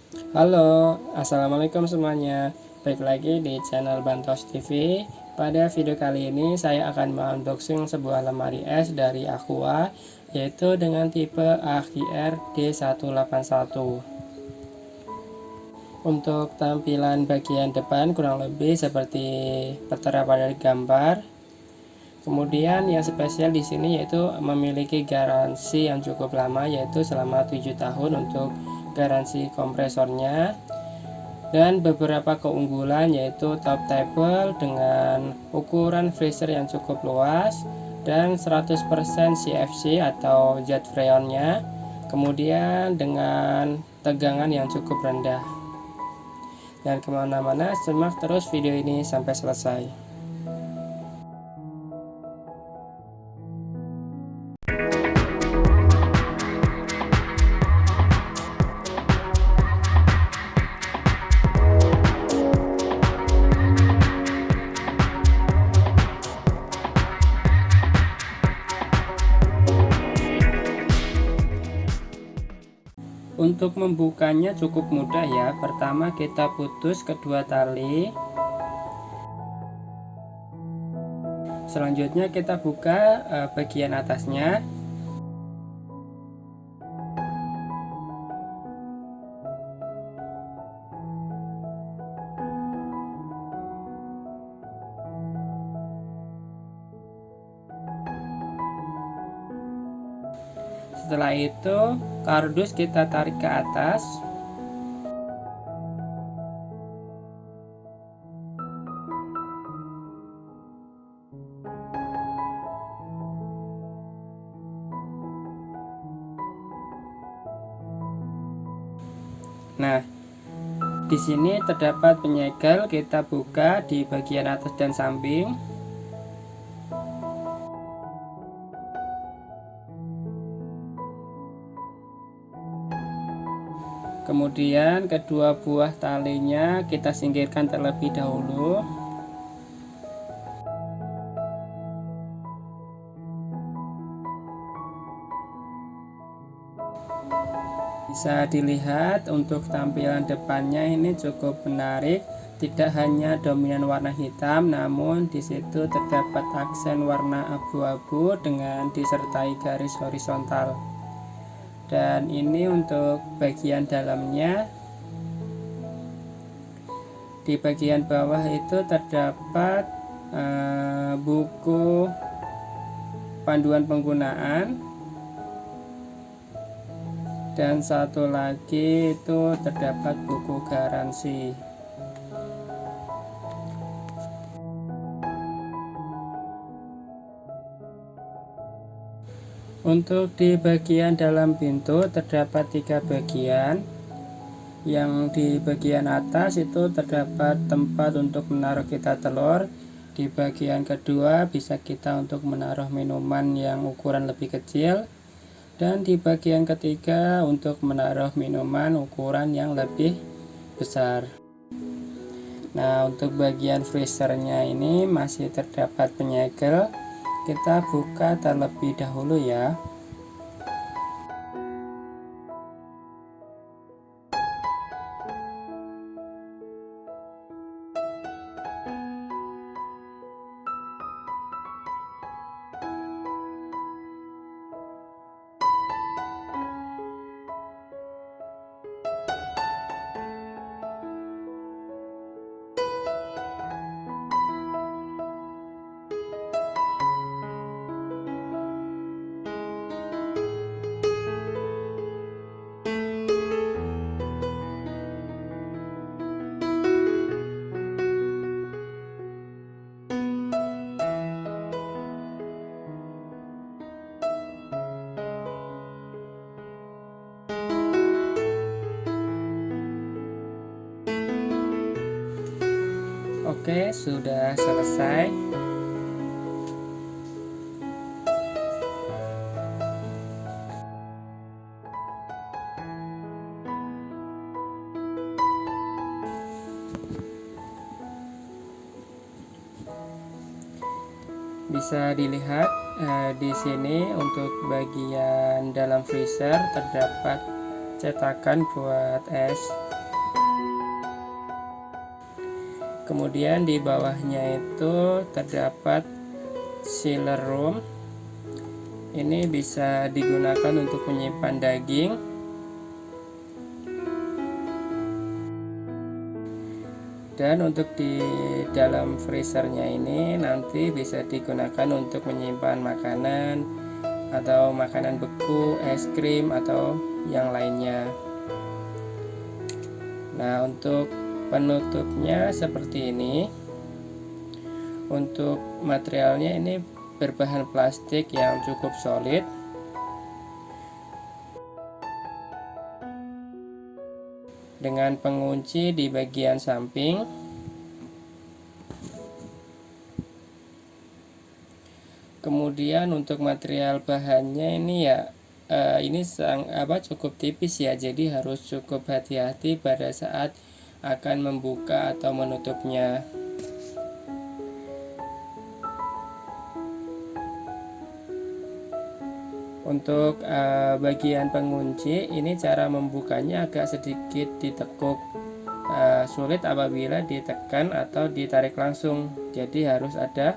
Halo, assalamualaikum semuanya. Baik lagi di channel Bantos TV. Pada video kali ini saya akan unboxing sebuah lemari es dari Aqua, yaitu dengan tipe AKR D181. Untuk tampilan bagian depan kurang lebih seperti tertera pada gambar. Kemudian yang spesial di sini yaitu memiliki garansi yang cukup lama, yaitu selama 7 tahun untuk garansi kompresornya. Dan beberapa keunggulan yaitu top table dengan ukuran freezer yang cukup luas dan 100% CFC atau jet freonnya, kemudian dengan tegangan yang cukup rendah. Dan kemana-mana simak terus video ini sampai selesai. Untuk membukanya cukup mudah ya. Pertama kita putus kedua tali. Selanjutnya kita buka bagian atasnya. Setelah itu kardus kita tarik ke atas. Nah, di sini terdapat penyegel, kita buka di bagian atas dan samping. Kemudian kedua buah talinya kita singkirkan terlebih dahulu. Bisa dilihat untuk tampilan depannya ini cukup menarik. Tidak hanya dominan warna hitam, namun di situ terdapat aksen warna abu-abu dengan disertai garis horizontal. Dan ini untuk bagian dalamnya. Di bagian bawah itu terdapat buku panduan penggunaan, dan satu lagi itu terdapat buku garansi. Untuk di bagian dalam pintu terdapat 3 bagian. Yang di bagian atas itu terdapat tempat untuk menaruh kita telur. Di bagian kedua bisa kita untuk menaruh minuman yang ukuran lebih kecil. Dan di bagian ketiga untuk menaruh minuman ukuran yang lebih besar. Nah, untuk bagian freezernya ini masih terdapat penyegel. Kita buka terlebih dahulu ya. Oke, sudah selesai. Bisa dilihat di sini untuk bagian dalam freezer terdapat cetakan buat es. Kemudian di bawahnya itu terdapat chiller room. Ini bisa digunakan untuk menyimpan daging. Dan untuk di dalam freezernya ini nanti bisa digunakan untuk menyimpan makanan atau makanan beku, es krim atau yang lainnya. Nah, untuk penutupnya seperti ini. Untuk materialnya ini berbahan plastik yang cukup solid. Dengan pengunci di bagian samping. Kemudian untuk material bahannya ini ya ini cukup tipis ya, jadi harus cukup hati-hati pada saat akan membuka atau menutupnya. Untuk bagian pengunci ini cara membukanya agak sedikit ditekuk, sulit apabila ditekan atau ditarik langsung, jadi harus ada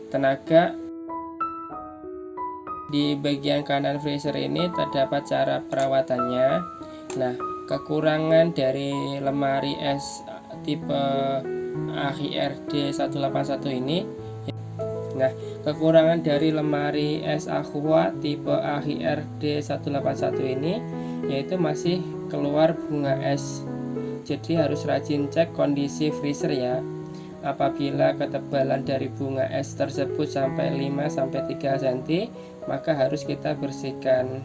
tenaga. Di bagian kanan freezer ini terdapat cara perawatannya. Nah, kekurangan dari lemari es tipe AHRD 181 ini. Nah, kekurangan dari lemari es Aqua tipe AHRD 181 ini yaitu masih keluar bunga es. Jadi harus rajin cek kondisi freezer ya. Apabila ketebalan dari bunga es tersebut sampai 5-3 cm, maka harus kita bersihkan.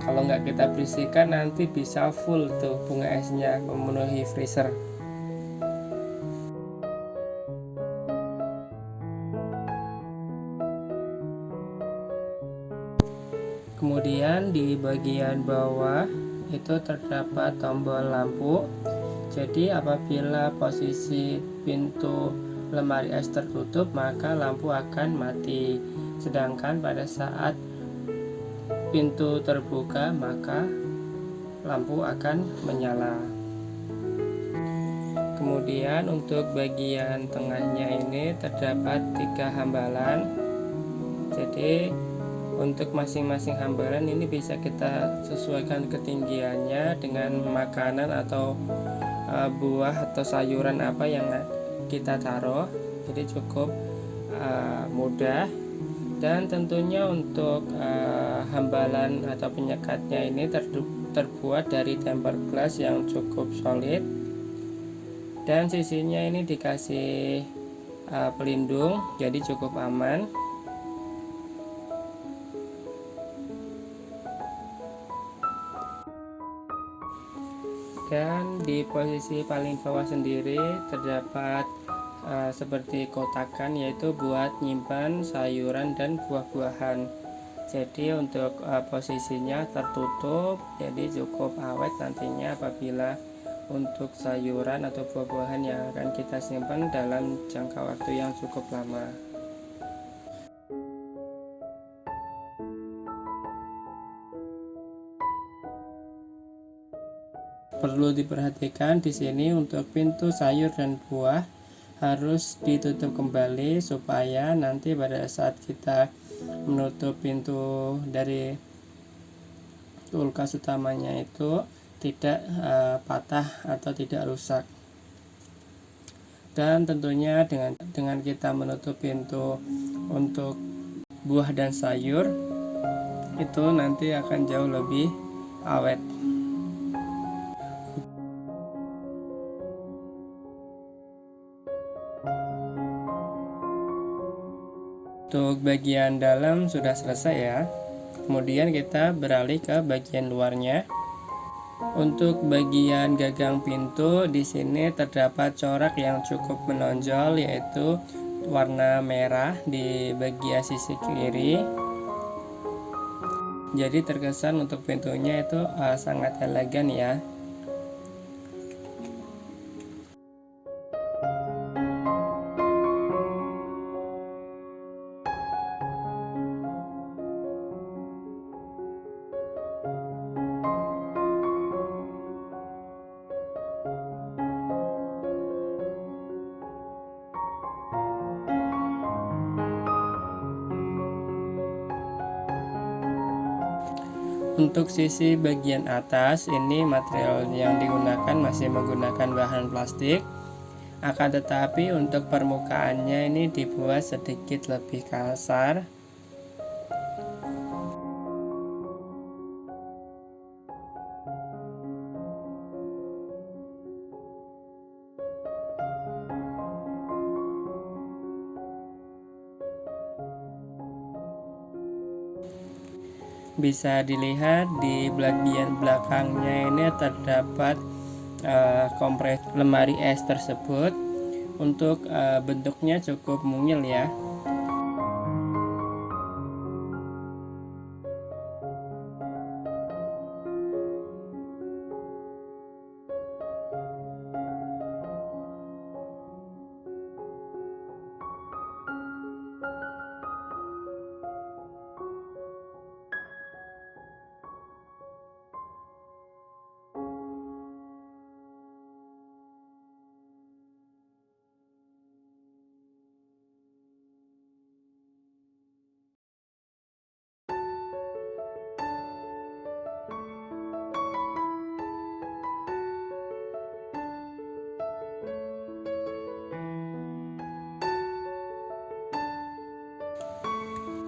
Kalau nggak kita bersihkan nanti bisa full tuh bunga esnya memenuhi freezer. Kemudian di bagian bawah itu terdapat tombol lampu. Jadi apabila posisi pintu lemari es tertutup, maka lampu akan mati. Sedangkan pada saat pintu terbuka, maka lampu akan menyala. Kemudian untuk bagian tengahnya ini terdapat 3 hambalan. Jadi untuk masing-masing hambalan ini bisa kita sesuaikan ketinggiannya dengan makanan atau buah atau sayuran apa yang kita taruh. Jadi cukup mudah. Dan tentunya untuk hambalan atau penyekatnya ini terbuat dari tempered glass yang cukup solid. Dan sisinya ini dikasih pelindung, jadi cukup aman. Dan di posisi paling bawah sendiri terdapat seperti kotakan, yaitu buat nyimpan sayuran dan buah-buahan. Jadi untuk posisinya tertutup, jadi cukup awet nantinya apabila untuk sayuran atau buah-buahan yang akan kita simpan dalam jangka waktu yang cukup lama. Perlu diperhatikan di sini untuk pintu sayur dan buah harus ditutup kembali supaya nanti pada saat kita menutup pintu dari kulkas utamanya itu tidak patah atau tidak rusak. Dan tentunya dengan kita menutup pintu untuk buah dan sayur itu nanti akan jauh lebih awet. Untuk bagian dalam sudah selesai ya. Kemudian kita beralih ke bagian luarnya. Untuk bagian gagang pintu di sini terdapat corak yang cukup menonjol, yaitu warna merah di bagian sisi kiri. Jadi terkesan untuk pintunya itu sangat elegan ya. Untuk sisi bagian atas ini material yang digunakan masih menggunakan bahan plastik, akan tetapi untuk permukaannya ini dibuat sedikit lebih kasar. Bisa dilihat di bagian belakangnya ini terdapat kompres lemari es tersebut. Untuk bentuknya cukup mungil ya.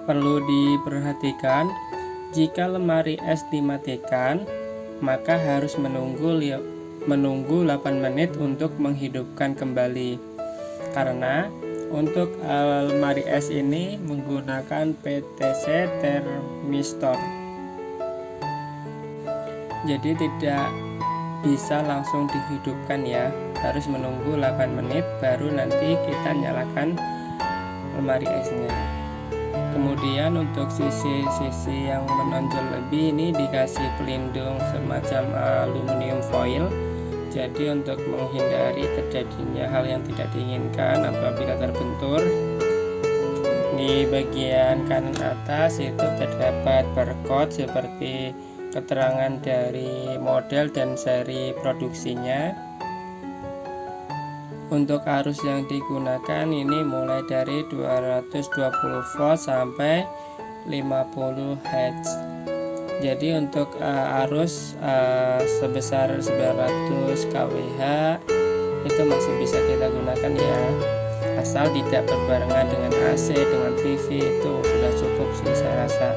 Perlu diperhatikan, jika lemari es dimatikan, maka harus menunggu 8 menit untuk menghidupkan kembali. Karena untuk lemari es ini menggunakan PTC thermistor. Jadi tidak bisa langsung dihidupkan ya. Harus menunggu 8 menit baru nanti kita nyalakan lemari esnya. Kemudian untuk sisi-sisi yang menonjol lebih ini dikasih pelindung semacam aluminium foil. Jadi untuk menghindari terjadinya hal yang tidak diinginkan apabila terbentur. Di bagian kanan atas itu terdapat barcode seperti keterangan dari model dan seri produksinya. Untuk arus yang digunakan ini mulai dari 220 volt sampai 50 Hz. Jadi untuk arus sebesar 900 kWh itu masih bisa kita gunakan ya. Asal tidak berbarengan dengan AC, dengan TV, itu sudah cukup sih saya rasa.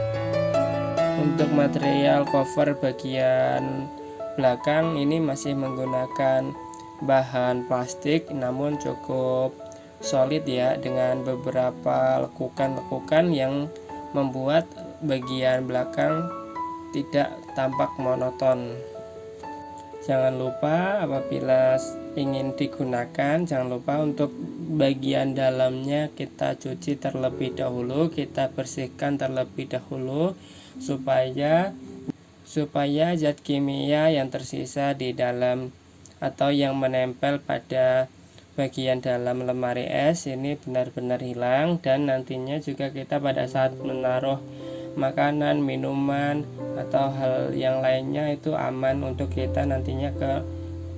Untuk material cover bagian belakang ini masih menggunakan bahan plastik namun cukup solid ya, dengan beberapa lekukan-lekukan yang membuat bagian belakang tidak tampak monoton. Jangan lupa apabila ingin digunakan, jangan lupa untuk bagian dalamnya kita cuci terlebih dahulu, kita bersihkan terlebih dahulu supaya zat kimia yang tersisa di dalam atau yang menempel pada bagian dalam lemari es ini benar-benar hilang, dan nantinya juga kita pada saat menaruh makanan, minuman atau hal yang lainnya itu aman untuk kita nantinya ke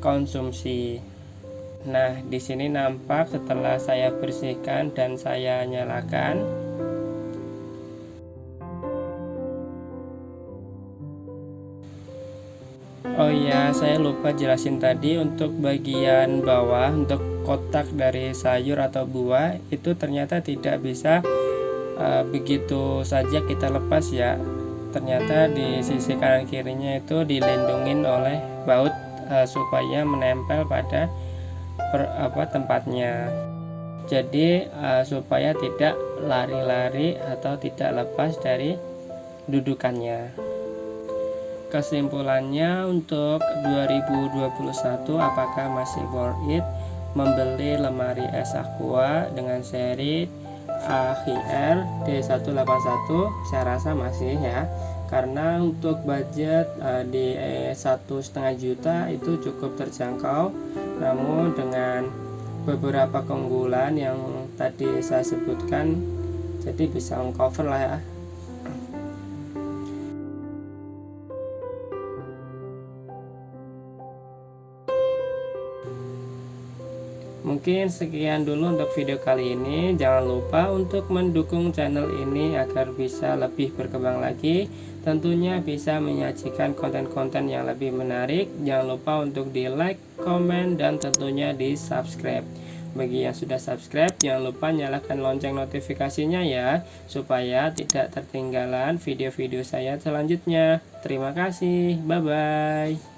konsumsi. Nah, di sini nampak setelah saya bersihkan dan saya nyalakan. Oh iya, saya lupa jelasin tadi, untuk bagian bawah, untuk kotak dari sayur atau buah itu ternyata tidak bisa begitu saja kita lepas ya. Ternyata di sisi kanan kirinya itu dilindungin oleh baut supaya menempel pada tempatnya. Jadi supaya tidak lari-lari atau tidak lepas dari dudukannya. Kesimpulannya untuk 2021, apakah masih worth it membeli lemari es Aqua dengan seri AHR D181? Saya rasa masih ya, karena untuk budget di 1,5 juta itu cukup terjangkau. Namun dengan beberapa keunggulan yang tadi saya sebutkan, jadi bisa mengcover lah ya. Mungkin sekian dulu untuk video kali ini. Jangan lupa untuk mendukung channel ini agar bisa lebih berkembang lagi. Tentunya bisa menyajikan konten-konten yang lebih menarik. Jangan lupa untuk di like, komen, dan tentunya di subscribe. Bagi yang sudah subscribe, jangan lupa nyalakan lonceng notifikasinya ya, supaya tidak tertinggalan video-video saya selanjutnya. Terima kasih, bye-bye.